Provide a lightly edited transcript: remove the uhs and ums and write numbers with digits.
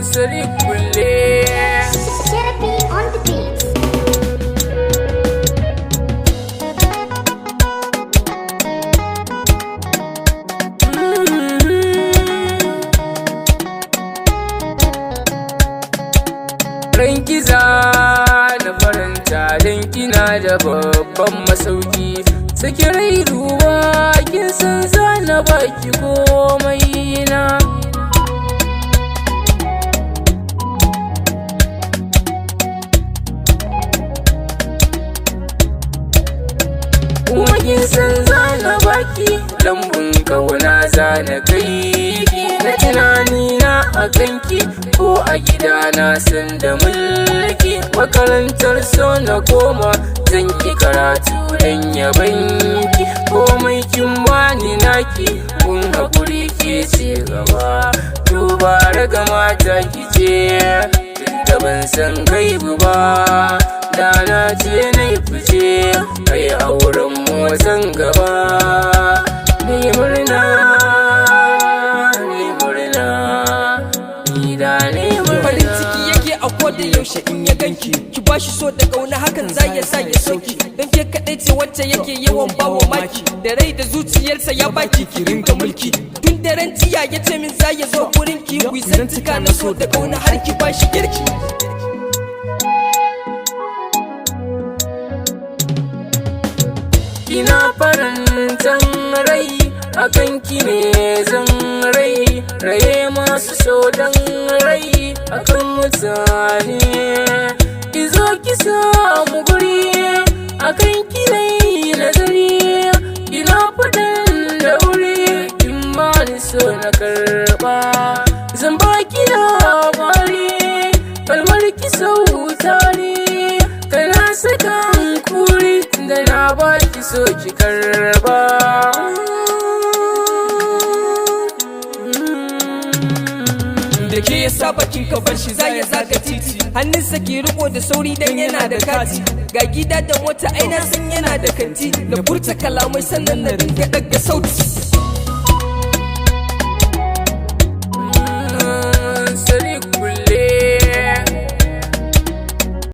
Sadiq Kulle. Therapy on the beats. Rankiza na faranta don kina da babban masauki. Saki rai duba kin san zana baki komai na. Kuma kin san zana baki lambun kauna zana kai ki. Na tunani na a kanki ko a gida na san da mulki. Makarantar so na koma zan yi karatu dan yabanki. Komai kin bani naki kun haƙuri ke ce gaba. Duba raga mata kice da ban san gaibu ba. Da na ce na yi fice kai auren mu san gaba. Ni murna ni da ni murna. Farin ciki yake a koda yaushe in ya ganki. Ki bashi so da kauna hakan za ya sa ya sauki. Dan ke kadai ce wacce yake yawan bawa maki. Da rai da zuciyarsa ya baki ki rinka mulki. Tun daren jiya ya ce min za ya zo gurin ki. Ku yi zantuka na so da kauna har ki bashi girki. Ina farantan rai akan ki ne zan rai. Raye masu so dan rai akan mutane. Ki zo ki samu guri akan ki nai nazari. Ina faɗin da wuri in ba ni so na karɓa. Zan baki labari kalmar ki sauta ne. Kana sakan kuri da na baki so ki karba. Da ke ya saba kin ka bar shi za ya zaga titi. Hannunsa ke riko da sauri dan yana da kati. Ga gida da mota aina san yana da kanti. Da furta kalamai sannan na dinga daga sauti.